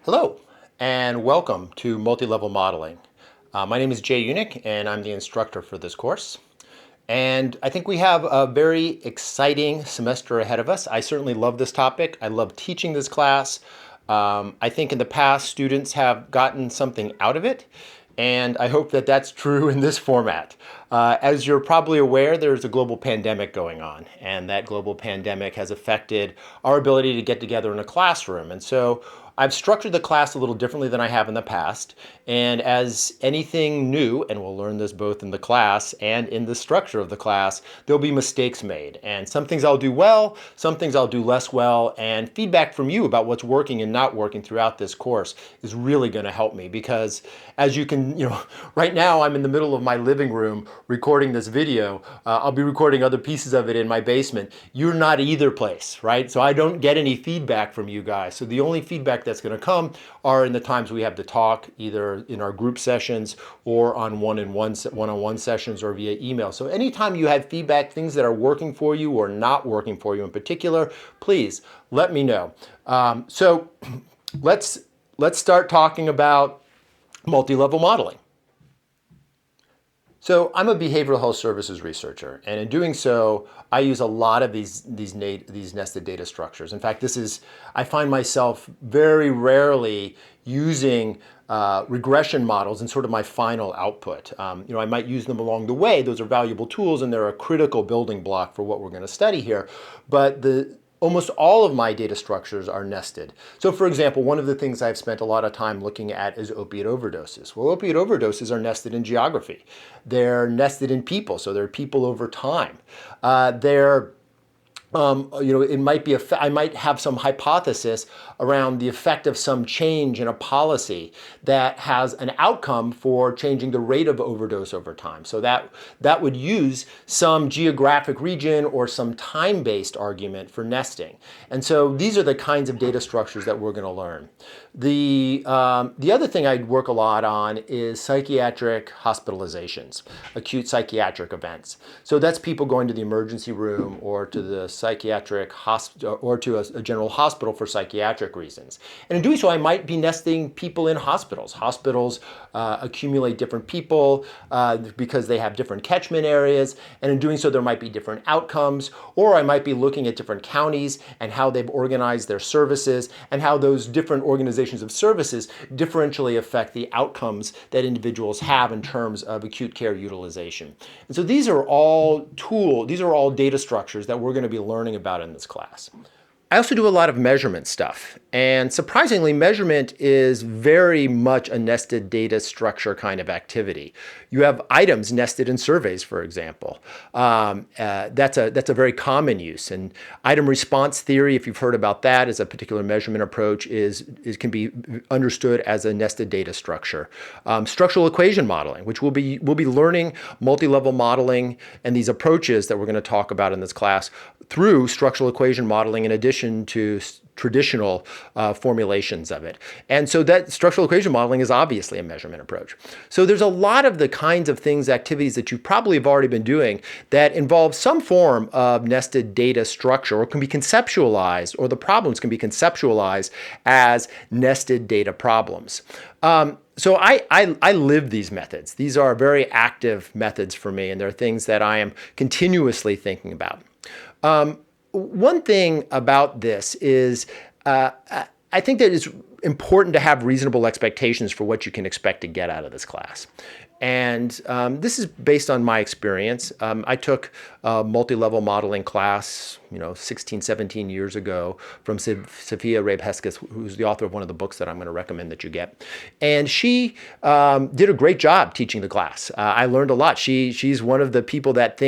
Hello, and welcome to Multi-Level Modeling. My name is Jay Unick, and I'm the instructor for this course. And I think we have a very exciting semester ahead of us. I certainly love this topic. I love teaching this class. I think in the past, students have gotten something out of it, and I hope that that's true in this format. As you're probably aware, there's a global pandemic going on, and that global pandemic has affected our ability to get together in a classroom. And so I've structured the class a little differently than I have in the past. And as anything new, and we'll learn this both in the class and in the structure of the class, there'll be mistakes made. And some things I'll do well, some things I'll do less well, and feedback from you about what's working and not working throughout this course is really going to help me, because as you can, right now I'm in the middle of my living room recording this video. I'll be recording other pieces of it in my basement. You're not either place, right? So I don't get any feedback from you guys. So the only feedback that's going to come are in the times we have to talk, either in our group sessions or on one-on-one sessions or via email. So anytime you have feedback, things that are working for you or not working for you in particular, please let me know. So let's start talking about multi-level modeling. So I'm a behavioral health services researcher, and in doing so, I use a lot of these nested data structures. In fact, I find myself very rarely using regression models in sort of my final output. I might use them along the way. Those are valuable tools, and they're a critical building block for what we're going to study here. But almost all of my data structures are nested. So for example, one of the things I've spent a lot of time looking at is opiate overdoses. Well, opiate overdoses are nested in geography. They're nested in people, so they're people over time. It might be I might have some hypothesis around the effect of some change in a policy that has an outcome for changing the rate of overdose over time. So that would use some geographic region or some time-based argument for nesting. And so these are the kinds of data structures that we're going to learn. The other thing I'd work a lot on is psychiatric hospitalizations, acute psychiatric events. So that's people going to the emergency room or to the psychiatric hospital or to a general hospital for psychiatric reasons. And in doing so, I might be nesting people in hospitals. Hospitals accumulate different people because they have different catchment areas, and in doing so, there might be different outcomes. Or I might be looking at different counties and how they've organized their services and how those different organizations of services differentially affect the outcomes that individuals have in terms of acute care utilization. And so these are all data structures that we're going to be learning about in this class. I also do a lot of measurement stuff, and surprisingly, measurement is very much a nested data structure kind of activity. You have items nested in surveys, for example. That's a very common use, and item response theory, if you've heard about that, is a particular measurement approach, can be understood as a nested data structure. Structural equation modeling, which we'll be learning multi-level modeling and these approaches that we're going to talk about in this class through structural equation modeling in addition to traditional formulations of it. And so that structural equation modeling is obviously a measurement approach. So there's a lot of the kinds of things, activities that you probably have already been doing that involve some form of nested data structure or can be conceptualized, or the problems can be conceptualized as nested data problems. So I live these methods. These are very active methods for me, and they're things that I am continuously thinking about. One thing about this is I think that it's important to have reasonable expectations for what you can expect to get out of this class. And this is based on my experience. I took a multi-level modeling class, 16, 17 years ago from Sophia Rabe-Hesketh, who's the author of one of the books that I'm going to recommend that you get. And she did a great job teaching the class. I learned a lot. She's one of the people that's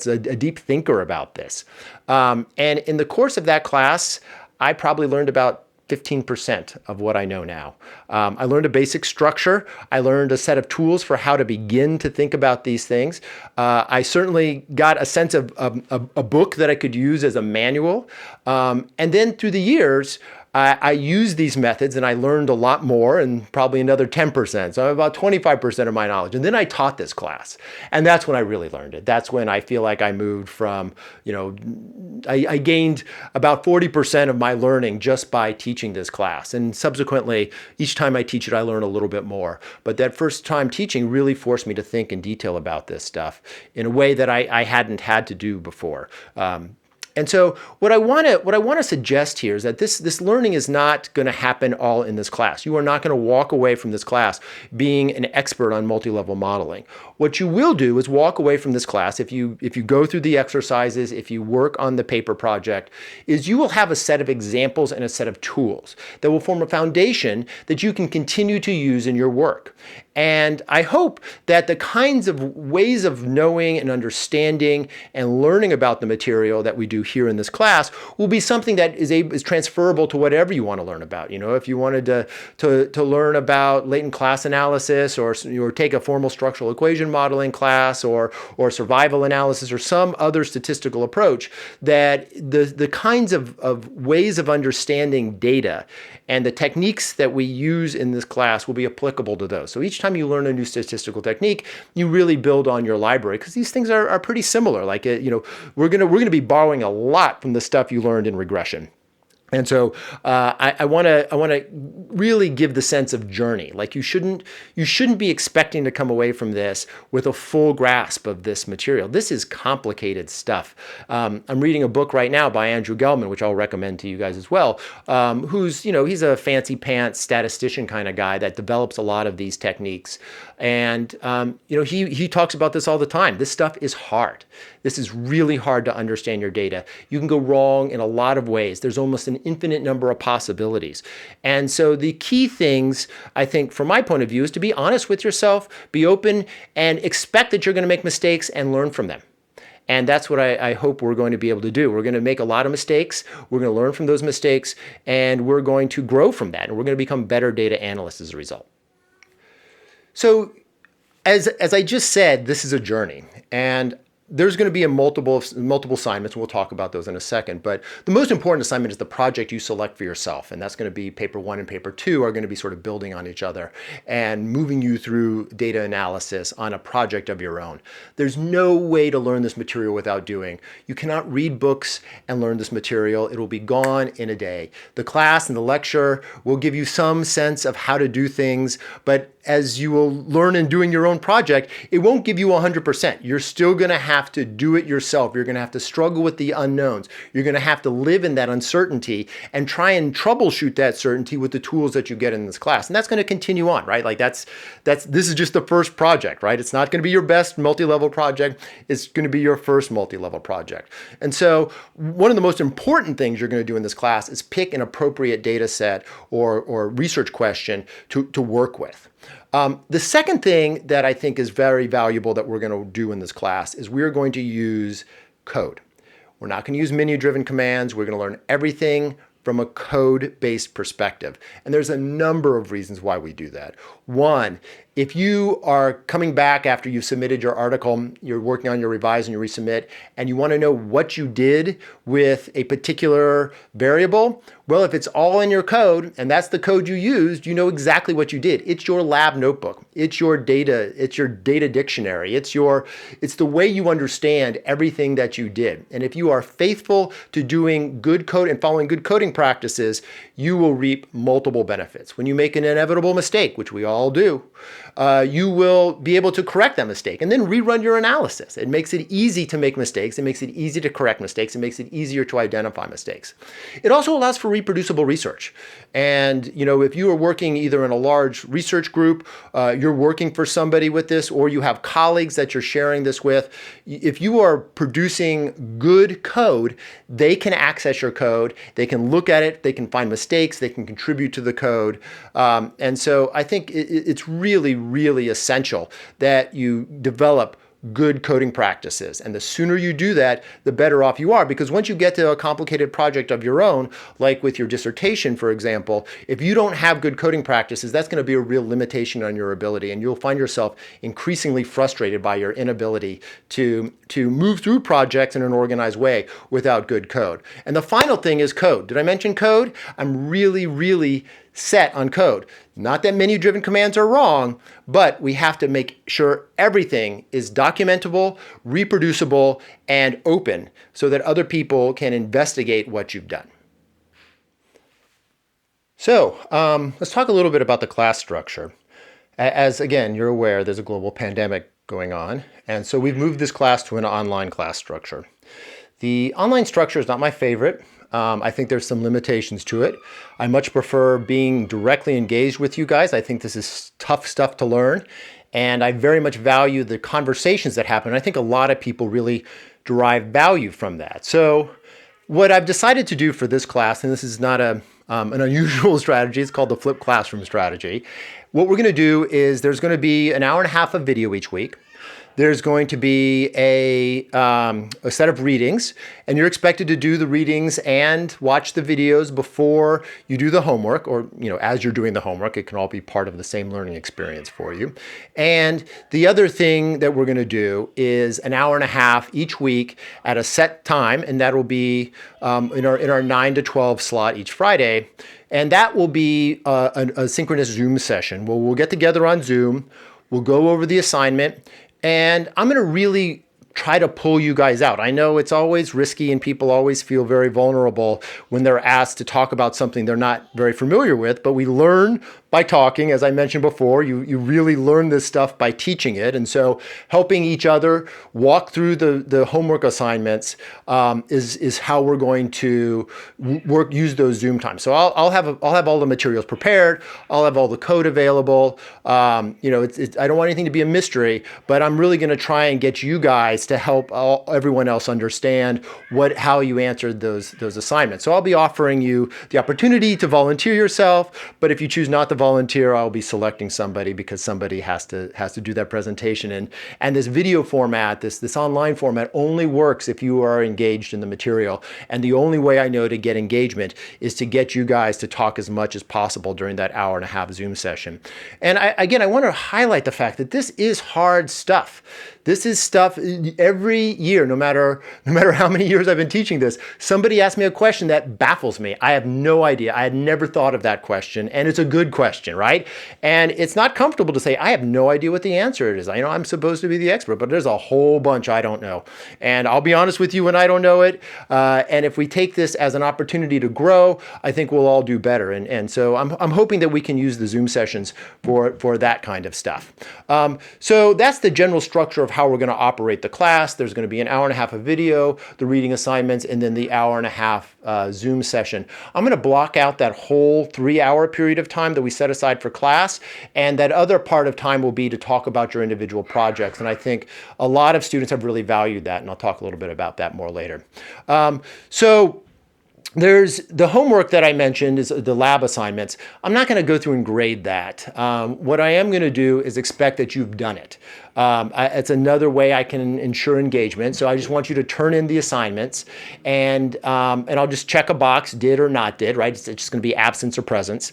a deep thinker about this. And in the course of that class, I probably learned about 15% of what I know now. I learned a basic structure. I learned a set of tools for how to begin to think about these things. I certainly got a sense of a book that I could use as a manual. And then through the years, I used these methods and I learned a lot more, and probably another 10%. So about 25% of my knowledge. And then I taught this class. And that's when I really learned it. That's when I feel like I moved from, I gained about 40% of my learning just by teaching this class. And subsequently, each time I teach it, I learn a little bit more. But that first time teaching really forced me to think in detail about this stuff in a way that I hadn't had to do before. And so what I want to suggest here is that this learning is not going to happen all in this class. You are not going to walk away from this class being an expert on multi-level modeling. What you will do is walk away from this class, if you go through the exercises, if you work on the paper project, is you will have a set of examples and a set of tools that will form a foundation that you can continue to use in your work. And I hope that the kinds of ways of knowing and understanding and learning about the material that we do here in this class will be something that is transferable to whatever you want to learn about. If you wanted to learn about latent class analysis, or take a formal structural equation modeling class, or survival analysis, or some other statistical approach, that the kinds of ways of understanding data and the techniques that we use in this class will be applicable to those. So each time you learn a new statistical technique, you really build on your library, because these things are pretty similar. Like, we're gonna be borrowing a lot from the stuff you learned in regression. And so I want to really give the sense of journey. Like, you shouldn't be expecting to come away from this with a full grasp of this material. This is complicated stuff. I'm reading a book right now by Andrew Gelman, which I'll recommend to you guys as well, who's, he's a fancy pants statistician kind of guy that develops a lot of these techniques. And, he talks about this all the time. This stuff is hard. This is really hard to understand your data. You can go wrong in a lot of ways. There's almost an infinite number of possibilities. And so the key things, I think, from my point of view, is to be honest with yourself, be open, and expect that you're going to make mistakes and learn from them. And that's what I hope we're going to be able to do. We're going to make a lot of mistakes. We're going to learn from those mistakes, and we're going to grow from that. And we're going to become better data analysts as a result. So as I just said, this is a journey. And there's going to be multiple assignments, and we'll talk about those in a second. But the most important assignment is the project you select for yourself. And that's going to be paper 1 and paper 2 are going to be sort of building on each other and moving you through data analysis on a project of your own. There's no way to learn this material without doing. You cannot read books and learn this material. It will be gone in a day. The class and the lecture will give you some sense of how to do things, but as you will learn in doing your own project, it won't give you 100%. You're still going to have to do it yourself. You're going to have to struggle with the unknowns. You're going to have to live in that uncertainty and try and troubleshoot that certainty with the tools that you get in this class. And that's going to continue on, right? Like this is just the first project, right? It's not going to be your best multi-level project. It's going to be your first multi-level project. And so one of the most important things you're going to do in this class is pick an appropriate data set or research question to work with. The second thing that I think is very valuable that we're going to do in this class is we're going to use code. We're not going to use menu-driven commands. We're going to learn everything from a code-based perspective. And there's a number of reasons why we do that. One, if you are coming back after you've submitted your article, you're working on your revise and you resubmit, and you want to know what you did with a particular variable, well, if it's all in your code and that's the code you used, you know exactly what you did. It's your lab notebook. It's your data dictionary. It's the way you understand everything that you did. And if you are faithful to doing good code and following good coding practices, you will reap multiple benefits. When you make an inevitable mistake, which we all do, you will be able to correct that mistake and then rerun your analysis. It makes it easy to make mistakes. It makes it easy to correct mistakes. It makes it easier to identify mistakes. It also allows for reproducible research. And if you are working either in a large research group, you're working for somebody with this, or you have colleagues that you're sharing this with, if you are producing good code, they can access your code. They can look at it. They can find mistakes. They can contribute to the code. And so I think it's really, really essential that you develop good coding practices. And the sooner you do that, the better off you are, because once you get to a complicated project of your own, like with your dissertation, for example, if you don't have good coding practices, that's going to be a real limitation on your ability, and you'll find yourself increasingly frustrated by your inability to move through projects in an organized way without good code. And the final thing is code. Did I mention code? I'm really set on code. Not that menu-driven commands are wrong, but we have to make sure everything is documentable, reproducible, and open so that other people can investigate what you've done. So let's talk a little bit about the class structure. As again, you're aware, there's a global pandemic going on, and so we've moved this class to an online class structure. The online structure is not my favorite. I think there's some limitations to it. I much prefer being directly engaged with you guys. I think this is tough stuff to learn, and I very much value the conversations that happen. I think a lot of people really derive value from that. So what I've decided to do for this class, and this is not an unusual strategy, it's called the flipped classroom strategy. What we're going to do is there's going to be an hour and a half of video each week. There's going to be a set of readings, and you're expected to do the readings and watch the videos before you do the homework, or as you're doing the homework. It can all be part of the same learning experience for you. And the other thing that we're going to do is an hour and a half each week at a set time, and that will be in our 9 to 12 slot each Friday. And that will be a synchronous Zoom session where we'll get together on Zoom, we'll go over the assignment, and I'm going to really try to pull you guys out. I know it's always risky and people always feel very vulnerable when they're asked to talk about something they're not very familiar with, but we learn by talking. As I mentioned before, you really learn this stuff by teaching it. And so helping each other walk through the homework assignments is how we're going to use those Zoom times. So I'll have all the materials prepared. I'll have all the code available. I don't want anything to be a mystery, but I'm really going to try and get you guys to help everyone else understand how you answered those assignments. So I'll be offering you the opportunity to volunteer yourself, but if you choose not to volunteer, I'll be selecting somebody because somebody has to do that presentation. And this video format, this online format only works if you are engaged in the material. And the only way I know to get engagement is to get you guys to talk as much as possible during that hour and a half Zoom session. And I want to highlight the fact that this is hard stuff. This is stuff every year, no matter how many years I've been teaching this, somebody asks me a question that baffles me. I have no idea. I had never thought of that question, and it's a good question, right? And it's not comfortable to say, I have no idea what the answer is. I'm supposed to be the expert, but there's a whole bunch I don't know. And I'll be honest with you when I don't know it. And if we take this as an opportunity to grow, I think we'll all do better. And so I'm hoping that we can use the Zoom sessions for that kind of stuff. So that's the general structure of how we're going to operate the class. There's going to be an hour and a half of video, the reading assignments, and then the hour and a half Zoom session. I'm going to block out that whole 3-hour period of time that we set aside for class, and that other part of time will be to talk about your individual projects. And I think a lot of students have really valued that, and I'll talk a little bit about that more later. So there's the homework that I mentioned is the lab assignments. I'm not going to go through and grade that. What I am going to do is expect that you've done it. It's another way I can ensure engagement. So I just want you to turn in the assignments, and I'll just check a box, did or not did, right? It's just going to be absence or presence.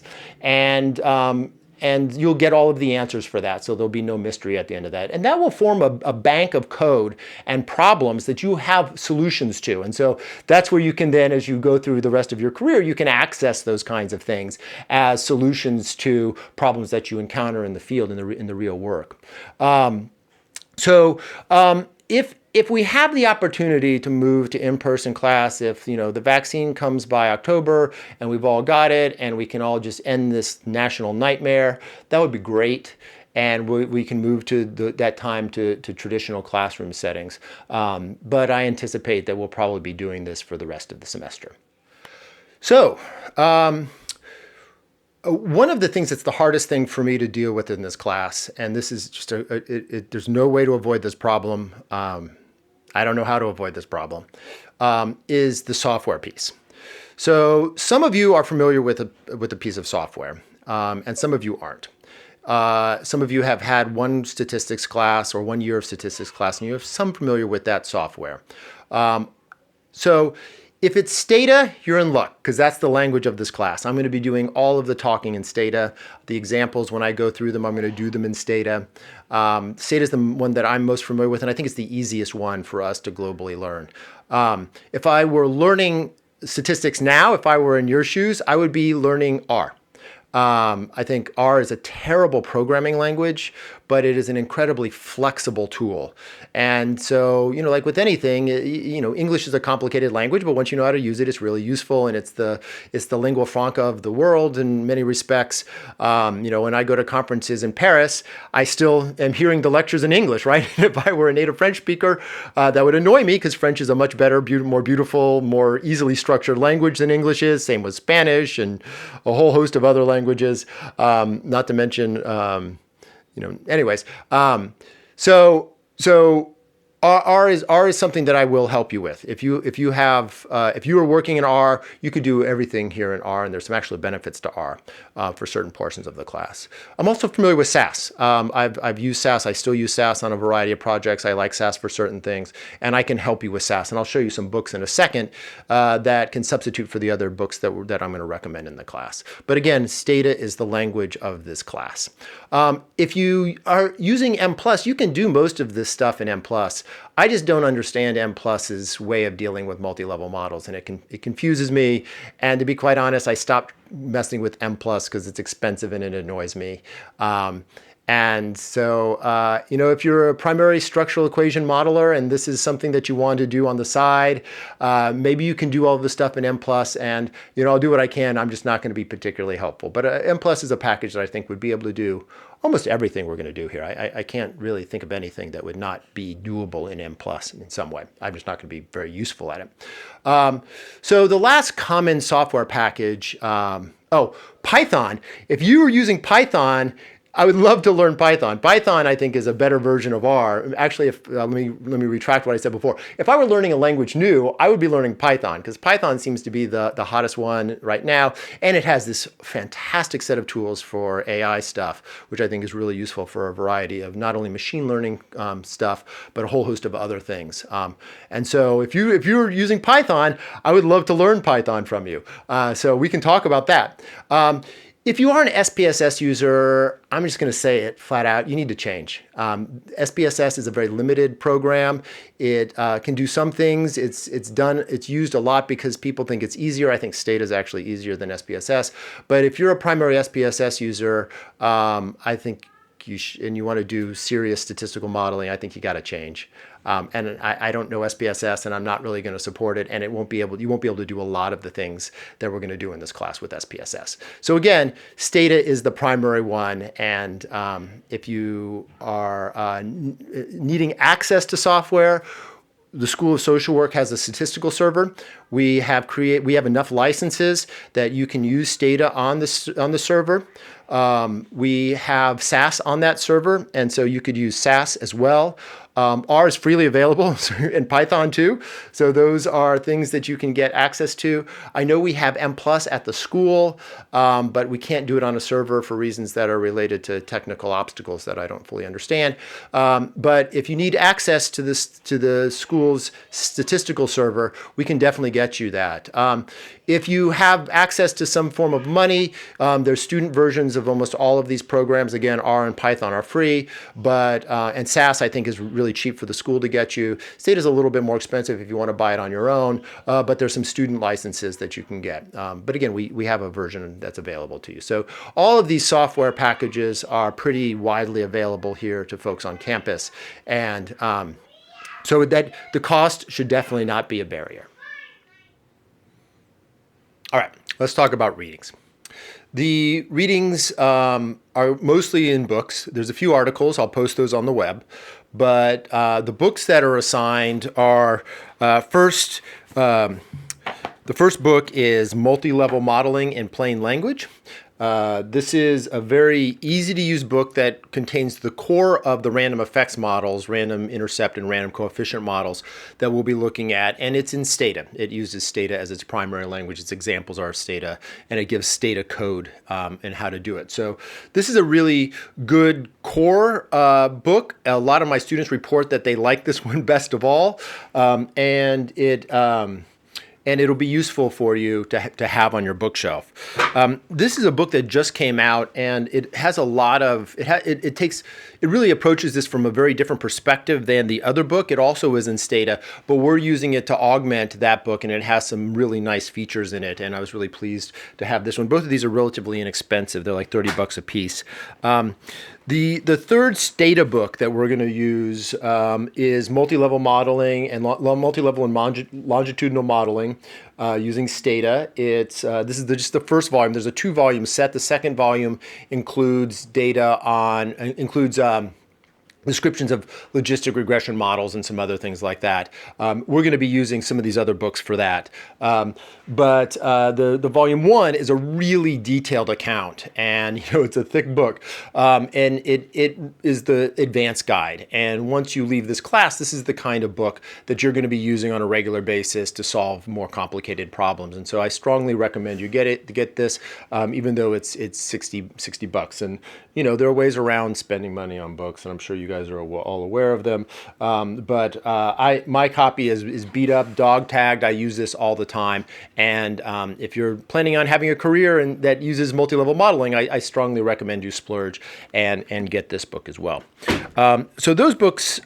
And you'll get all of the answers for that, so there'll be no mystery at the end of that. And that will form a bank of code and problems that you have solutions to. And so that's where you can then, as you go through the rest of your career, you can access those kinds of things as solutions to problems that you encounter in the field, in the real work. If we have the opportunity to move to in-person class, if the vaccine comes by October and we've all got it and we can all just end this national nightmare, that would be great. And we can move to that time to traditional classroom settings. But I anticipate that we'll probably be doing this for the rest of the semester. So, one of the things that's the hardest thing for me to deal with in this class, and this is just there's no way to avoid this problem. I don't know how to avoid this problem, is the software piece. So some of you are familiar with a piece of software, and some of you aren't. some of you have had one statistics class or 1 year of statistics class, and you have some familiar with that software. So if it's Stata, you're in luck because that's the language of this class. I'm going to be doing all of the talking in Stata. The examples, when I go through them, I'm going to do them in Stata. Stata is the one that I'm most familiar with, and I think it's the easiest one for us to globally learn. If I were learning statistics now, if I were in your shoes, I would be learning R. I think R is a terrible programming language, but it is an incredibly flexible tool. And so, like with anything, English is a complicated language, but once you know how to use it, it's really useful, and it's the lingua franca of the world in many respects. When I go to conferences in Paris, I still am hearing the lectures in English, right? If I were a native French speaker, that would annoy me because French is a much better, more beautiful, more easily structured language than English is. Same with Spanish and a whole host of other languages, not to mention, anyways. So R is something that I will help you with. If you are working in R, you could do everything here in R, and there's some actual benefits to R for certain portions of the class. I'm also familiar with SAS. I've used SAS. I still use SAS on a variety of projects. I like SAS for certain things, and I can help you with SAS. And I'll show you some books in a second that can substitute for the other books that I'm going to recommend in the class. But again, Stata is the language of this class. If you are using M+, you can do most of this stuff in M+. I just don't understand M+'s way of dealing with multi-level models, and it confuses me. And to be quite honest, I stopped messing with M+ because it's expensive and it annoys me. And so, if you're a primary structural equation modeler and this is something that you want to do on the side, maybe you can do all of the stuff in M+, and, I'll do what I can. I'm just not going to be particularly helpful. But M+ is a package that I think would be able to do almost everything we're going to do here. I can't really think of anything that would not be doable in M+ in some way. I'm just not going to be very useful at it. So the last common software package, Python. If you were using Python, I would love to learn Python. Python, I think, is a better version of R. Actually, let me retract what I said before. If I were learning a language new, I would be learning Python because Python seems to be the hottest one right now, and it has this fantastic set of tools for AI stuff, which I think is really useful for a variety of not only machine learning stuff, but a whole host of other things. And so, if you're using Python, I would love to learn Python from you. So we can talk about that. If you are an SPSS user, I'm just going to say it flat out, you need to change. SPSS is a very limited program. It can do some things. It's used a lot because people think it's easier. I think Stata is actually easier than SPSS. But if you're a primary SPSS user, I think and you want to do serious statistical modeling, I think you got to change. And I don't know SPSS, and I'm not really going to support it, and you won't be able to do a lot of the things that we're going to do in this class with SPSS. So again, Stata is the primary one, and if you are needing access to software, the School of Social Work has a statistical server. We have enough licenses that you can use Stata on the server. We have SAS on that server, and so you could use SAS as well. R is freely available, and Python too. So those are things that you can get access to. I know we have M+ at the school, but we can't do it on a server for reasons that are related to technical obstacles that I don't fully understand. But if you need access to the school's statistical server, we can definitely get you that. If you have access to some form of money, there's student versions of almost all of these programs. Again, R and Python are free, but and SAS I think is really cheap for the school to get you. Stata is a little bit more expensive if you want to buy it on your own, but there's some student licenses that you can get. But again, we have a version that's available to you. So all of these software packages are pretty widely available here to folks on campus, and so that the cost should definitely not be a barrier. All right, let's talk about readings. The readings are mostly in books. There's a few articles. I'll post those on the web. But the books that are assigned are the first book is Multi-Level Modeling in Plain Language. This is a very easy to use book that contains the core of the random effects models, random intercept and random coefficient models that we'll be looking at. And it's in Stata. It uses Stata as its primary language. Its examples are Stata, and it gives Stata code and how to do it. So this is a really good core book. A lot of my students report that they like this one best of all. And it'll be useful for you to have on your bookshelf. This is a book that just came out, and it has a lot of it really approaches this from a very different perspective than the other book. It also is in Stata, but we're using it to augment that book, and it has some really nice features in it. And I was really pleased to have this one. Both of these are relatively inexpensive; they're like $30 a piece. The third Stata book that we're going to use is multi-level modeling and multi-level and longitudinal modeling using Stata. This is just the first volume. There's a 2-volume set. The second volume includes descriptions of logistic regression models and some other things like that. We're going to be using some of these other books for that. But the volume 1 is a really detailed account, and it's a thick book, and it is the advanced guide. And once you leave this class, this is the kind of book that you're going to be using on a regular basis to solve more complicated problems. And so I strongly recommend you get this, even though it's $60. And there are ways around spending money on books, and I'm sure you guys are all aware of them. But my copy is beat up, dog tagged. I use this all the time. And if you're planning on having a career that uses multi-level modeling, I strongly recommend you splurge and get this book as well. So those books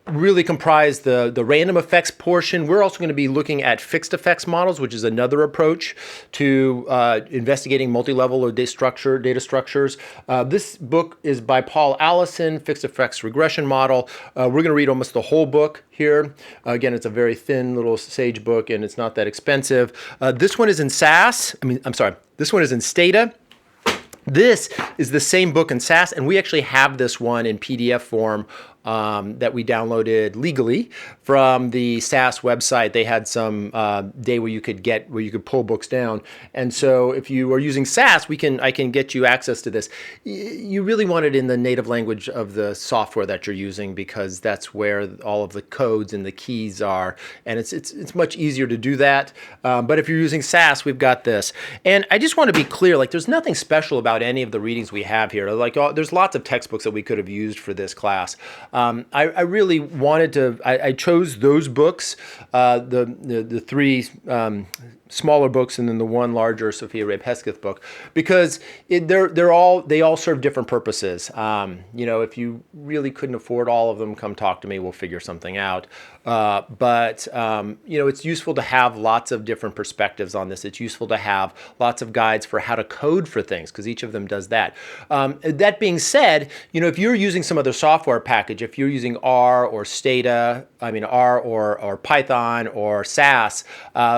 really comprise the random effects portion. We're also going to be looking at fixed effects models, which is another approach to investigating multi-level or data structures. This book is by Paul Allison, Fixed Effects Regression Model. We're going to read almost the whole book here. Again, it's a very thin little Sage book, and it's not that expensive. This one is in this one is in Stata. This is the same book in SAS, and we actually have this one in PDF form that we downloaded legally from the SAS website. They had some day where you could pull books down, and so if you are using SAS, I can get you access to this. You really want it in the native language of the software that you're using, because that's where all of the codes and the keys are, and it's much easier to do that. But if you're using SAS, we've got this, and I just want to be clear. There's nothing special about any of the readings we have here. There's lots of textbooks that we could have used for this class. I really wanted to. I chose those books, the 3 smaller books and then the 1 larger Sophia Ray Pesketh book, because they all serve different purposes. If you really couldn't afford all of them, come talk to me. We'll figure something out. But it's useful to have lots of different perspectives on this. It's useful to have lots of guides for how to code for things, because each of them does that. That being said, if you're using some other software package, if you're using R or Stata, R or Python or SAS,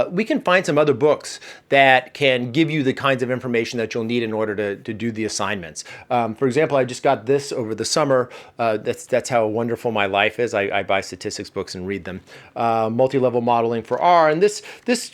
we can find some other books that can give you the kinds of information that you'll need in order to do the assignments. For example, I just got this over the summer. That's how wonderful my life is. I buy statistics books and read them. Multi-level modeling for R, and this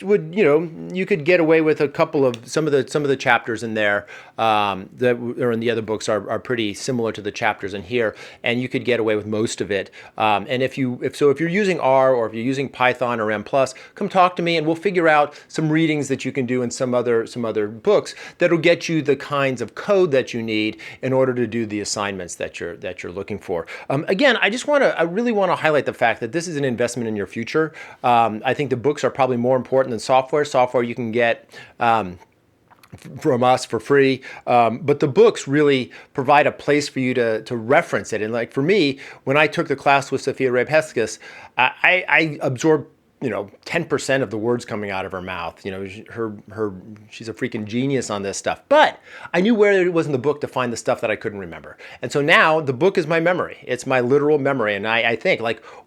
would you could get away with a couple of some of the chapters in there that are in the other books are pretty similar to the chapters in here, and you could get away with most of it. And if you're using R or if you're using Python or M+, come talk to me, and we'll figure out some readings that you can do in some other books that'll get you the kinds of code that you need in order to do the assignments that you're looking for. Again, I really want to highlight the fact that this is an investment in your future. I think the books are probably more important than software. Software you can get from us for free, but the books really provide a place for you to reference it. And for me, when I took the class with Sophia Ray Pesketh, I absorbed 10% of the words coming out of her mouth. She's a freaking genius on this stuff. But I knew where it was in the book to find the stuff that I couldn't remember. And so now the book is my memory. It's my literal memory. And I think,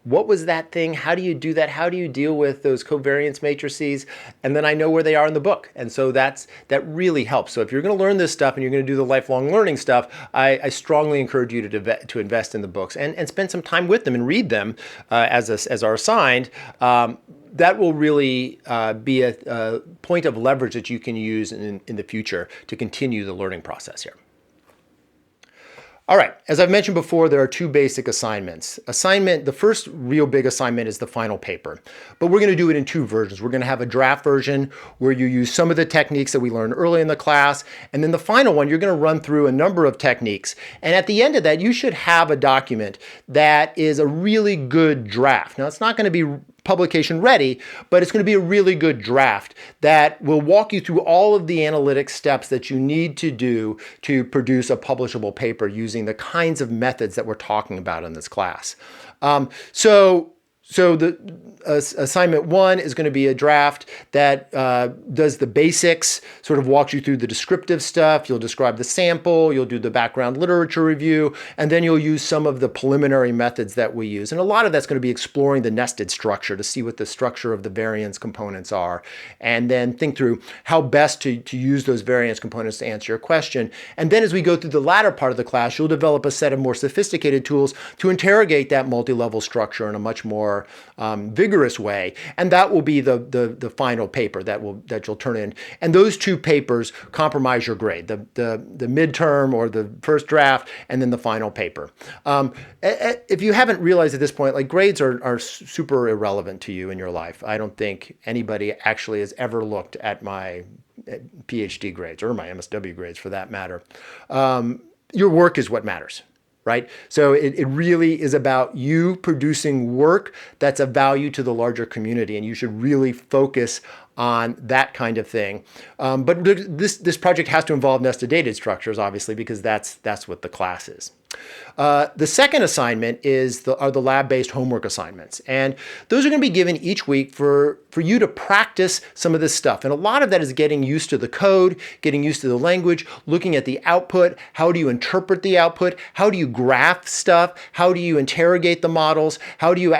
what was that thing? How do you do that? How do you deal with those covariance matrices? And then I know where they are in the book. And so that really helps. So if you're going to learn this stuff and you're going to do the lifelong learning stuff, I strongly encourage you to invest in the books and spend some time with them and read them as are assigned. that will really be a point of leverage that you can use in the future to continue the learning process here. All right, as I've mentioned before, there are two basic assignments. The first real big assignment is the final paper, but we're gonna do it in two versions. We're gonna have a draft version where you use some of the techniques that we learned early in the class, and then the final one, you're gonna run through a number of techniques. And at the end of that, you should have a document that is a really good draft. Now, it's not gonna be publication ready, but it's going to be a really good draft that will walk you through all of the analytic steps that you need to do to produce a publishable paper using the kinds of methods that we're talking about in this class. So the assignment one is going to be a draft that does the basics, sort of walks you through the descriptive stuff. You'll describe the sample, you'll do the background literature review, and then you'll use some of the preliminary methods that we use. And a lot of that's going to be exploring the nested structure to see what the structure of the variance components are, and then think through how best to use those variance components to answer your question. And then as we go through the latter part of the class, you'll develop a set of more sophisticated tools to interrogate that multi-level structure in a much more vigorous way, and that will be the final paper that you'll turn in. And those two papers comprise your grade: the midterm or the first draft, and then the final paper. If you haven't realized at this point, like, grades are super irrelevant to you in your life. I don't think anybody actually has ever looked at my PhD grades or my MSW grades, for that matter. Your work is what matters. Right? So it really is about you producing work that's of value to the larger community, and you should really focus on that kind of thing. But this project has to involve nested data structures, obviously, because that's what the class is. The second assignment are the lab-based homework assignments. And those are going to be given each week for you to practice some of this stuff. And a lot of that is getting used to the code, getting used to the language, looking at the output. How do you interpret the output? How do you graph stuff? How do you interrogate the models? How do you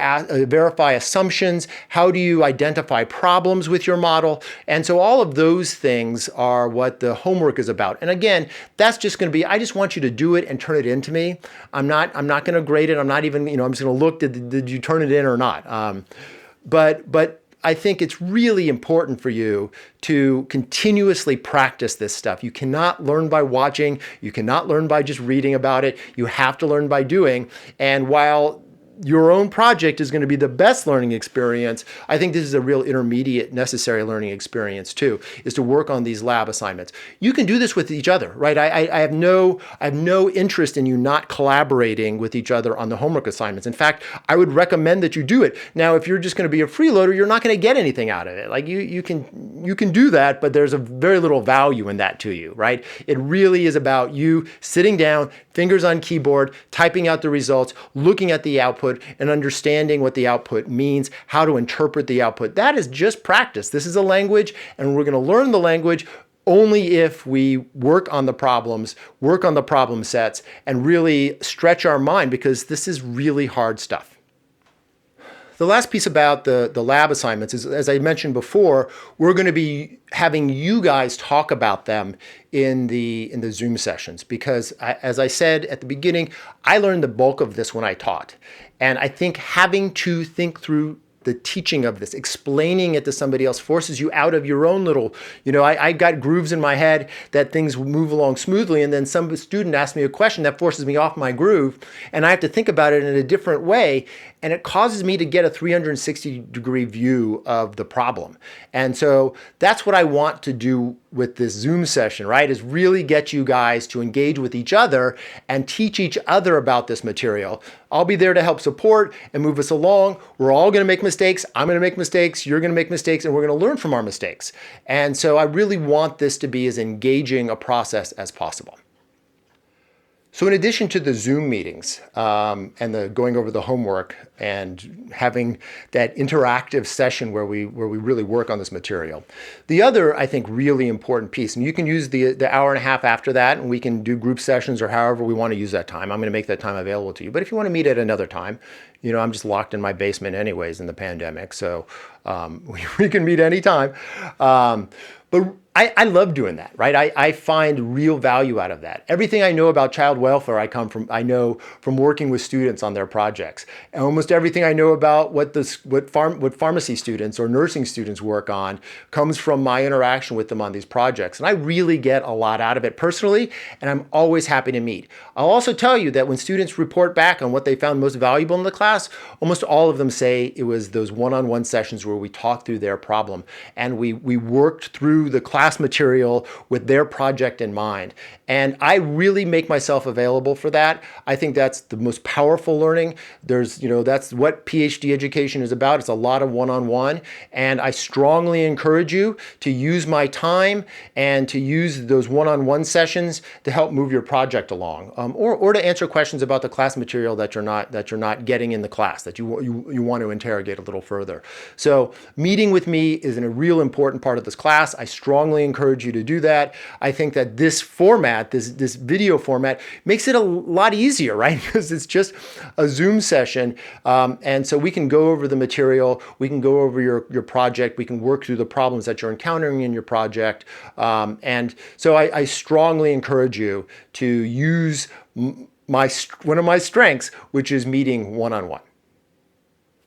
verify assumptions? How do you identify problems with your model? And so all of those things are what the homework is about. And again, that's just going to be, I just want you to do it and turn it into me. I'm not going to grade it. I'm not even, I'm just going to look, did you turn it in or not? But I think it's really important for you to continuously practice this stuff. You cannot learn by watching. You cannot learn by just reading about it. You have to learn by doing. And while your own project is going to be the best learning experience, I think this is a real intermediate necessary learning experience too, is to work on these lab assignments. You can do this with each other, right? I have no interest in you not collaborating with each other on the homework assignments. In fact, I would recommend that you do it. Now, if you're just going to be a freeloader, you're not going to get anything out of it. Like, you can do that, but there's a very little value in that to you, right? It really is about you sitting down, fingers on keyboard, typing out the results, looking at the output, and understanding what the output means, how to interpret the output. That is just practice. This is a language, and we're going to learn the language only if we work on the problems, work on the problem sets, and really stretch our mind, because this is really hard stuff. The last piece about the lab assignments is, as I mentioned before, we're going to be having you guys talk about them in the Zoom sessions, because as I said at the beginning, I learned the bulk of this when I taught. And I think having to think through the teaching of this, explaining it to somebody else, forces you out of your own little, I got grooves in my head that things move along smoothly, and then some student asks me a question that forces me off my groove, and I have to think about it in a different way, and it causes me to get a 360-degree view of the problem. And so that's what I want to do with this Zoom session, right? Is really get you guys to engage with each other and teach each other about this material. I'll be there to help support and move us along. We're all going to make mistakes. I'm going to make mistakes. You're going to make mistakes, and we're going to learn from our mistakes. And so I really want this to be as engaging a process as possible. So in addition to the Zoom meetings and the going over the homework and having that interactive session where we really work on this material, the other, I think, really important piece, and you can use the hour and a half after that, and we can do group sessions or however we want to use that time. I'm going to make that time available to you. But if you want to meet at another time, I'm just locked in my basement anyways in the pandemic, so we can meet anytime. But I love doing that, right? I find real value out of that. Everything I know about child welfare, I know from working with students on their projects. And almost everything I know about what pharmacy students or nursing students work on comes from my interaction with them on these projects. And I really get a lot out of it personally, and I'm always happy to meet. I'll also tell you that when students report back on what they found most valuable in the class, almost all of them say it was those one-on-one sessions where we talked through their problem and we worked through the class material with their project in mind. And I really make myself available for that. I think that's the most powerful learning. That's what PhD education is about. It's a lot of one-on-one. And I strongly encourage you to use my time and to use those one-on-one sessions to help move your project along, or to answer questions about the class material that you're not getting in the class, that you want to interrogate a little further. So meeting with me is a real important part of this class. I strongly encourage you to do that. I think that this format, this video format, makes it a lot easier, right? Because it's just a Zoom session. And so we can go over the material, we can go over your project, we can work through the problems that you're encountering in your project. And so I strongly encourage you to use one of my strengths, which is meeting one-on-one.